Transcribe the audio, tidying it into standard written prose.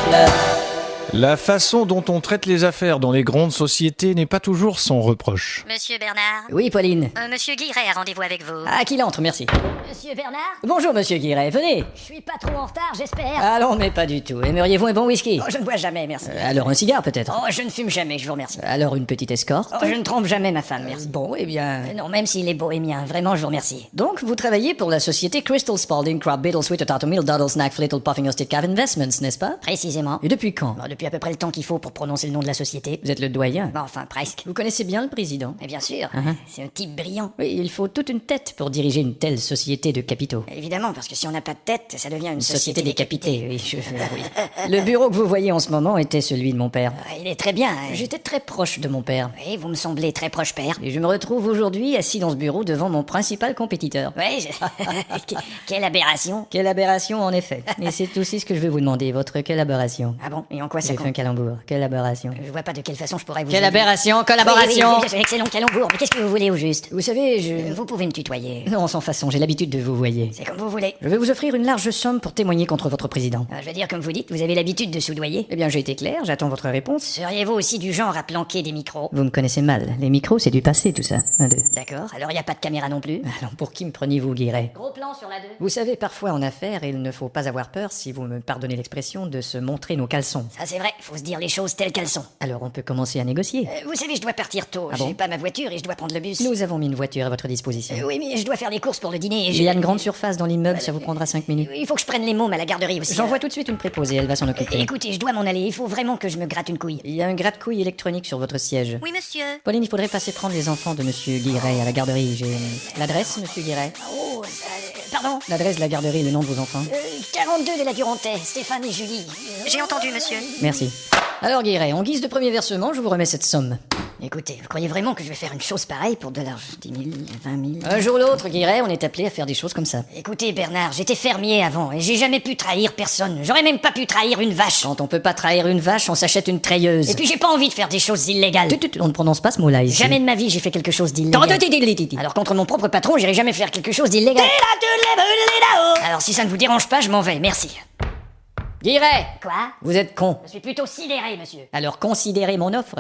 fleur. La façon dont on traite les affaires dans les grandes sociétés n'est pas toujours sans reproche. Monsieur Bernard. Oui, Pauline. Monsieur Guiret a rendez-vous avec vous. Ah, qu'il entre, merci. Monsieur Bernard. Bonjour, monsieur Guiret, venez. Je suis pas trop en retard, j'espère. Allons, mais pas du tout. Aimeriez-vous un bon whisky? Oh, je ne bois jamais, merci. Alors un cigare, peut-être? Oh, je ne fume jamais, je vous remercie. Alors une petite escorte? Oh, je ne trompe jamais ma femme, merci. Bon, eh bien... Non, même s'il est bohémien, vraiment, je vous remercie. Donc, vous travaillez pour la société Crystal Spalding Crab Beetle Sweet Potato Meal Doddle Snack Flittle Puffing Hosted Cave Investments, n'est-ce pas? Précisément. Et depuis quand? Bon, depuis à peu près le temps qu'il faut pour prononcer le nom de la société. Vous êtes le doyen. Bon, enfin, presque. Vous connaissez bien le président? Mais bien sûr, c'est un type brillant. Oui, il faut toute une tête pour diriger une telle société de capitaux. Évidemment, parce que si on n'a pas de tête, ça devient une Société société décapitée, oui, oui. Le bureau que vous voyez en ce moment était celui de mon père. Il est très bien. Hein. J'étais très proche de mon père. Oui, vous me semblez très proche père. Et je me retrouve aujourd'hui assis dans ce bureau devant mon principal compétiteur. Oui, quelle aberration. Quelle aberration, en effet. Et c'est aussi ce que je vais vous demander, votre collaboration. Ah bon? Et en quoi ça J'ai fait un compte? calembour. Quelle aberration. Je vois pas de quelle façon je pourrais vous Quelle aider. aberration, Oui, collaboration. oui, excellent calembour. Mais qu'est-ce que vous voulez au juste? Vous savez, je... Vous pouvez me tutoyer. Non, sans façon, j'ai l'habitude de vous voyer. C'est comme vous voulez. Je vais vous offrir une large somme pour témoigner contre votre président. Je veux dire, comme vous dites, vous avez l'habitude de soudoyer. Eh bien, j'ai été clair, j'attends votre réponse. Seriez-vous aussi du genre à planquer des micros? Vous me connaissez mal. Les micros, c'est du passé, tout ça. Un, deux. D'accord, alors il n'y a pas de caméra non plus? Alors, pour qui me preniez-vous, Guiret? Gros plan sur la 2. Vous savez, parfois en affaires, il ne faut pas avoir peur, si vous me pardonnez l'expression, de se montrer nos caleçons. Ça c'est vrai, faut se dire les choses telles qu'elles sont. Alors, on peut commencer à négocier. Vous savez, je dois partir tôt. Ah bon? J'ai pas ma voiture et je dois prendre le bus. Nous avons mis une voiture à votre disposition. Oui, mais je dois faire les courses pour le dîner et Il y a une grande surface dans l'immeuble, ça vous prendra 5 minutes. Il faut que je prenne les mômes à la garderie aussi. J'envoie tout de suite une préposée, elle va s'en occuper. Écoutez, je dois m'en aller, il faut vraiment que je me gratte une couille. Il y a un gratte-couille électronique sur votre siège. Oui, monsieur. Pauline, il faudrait passer prendre les enfants de monsieur Guiret à la garderie. J'ai l'adresse, monsieur Guiret. Oh, pardon? L'adresse de la garderie et le nom de vos enfants. 42 de la Durantais, Stéphane et Julie. J'ai entendu, monsieur. Merci. Alors Guiret, en guise de premier versement, je vous remets cette somme. Écoutez, vous croyez vraiment que je vais faire une chose pareille pour de l'argent? 10 000, 20 000? Un jour ou l'autre, Guiret, on est appelé à faire des choses comme ça. Écoutez, Bernard, j'étais fermier avant et j'ai jamais pu trahir personne. J'aurais même pas pu trahir une vache. Quand on peut pas trahir une vache, on s'achète une treilleuse. Et puis j'ai pas envie de faire des choses illégales. On ne prononce pas ce mot-là ici. Jamais de ma vie j'ai fait quelque chose d'illégal. Alors contre mon propre patron, j'irai jamais faire quelque chose d'illégal. Alors si ça ne vous dérange pas, je m'en vais, merci. Guiret, Quoi? vous êtes con. Je suis plutôt sidéré, monsieur. Alors considérez mon offre.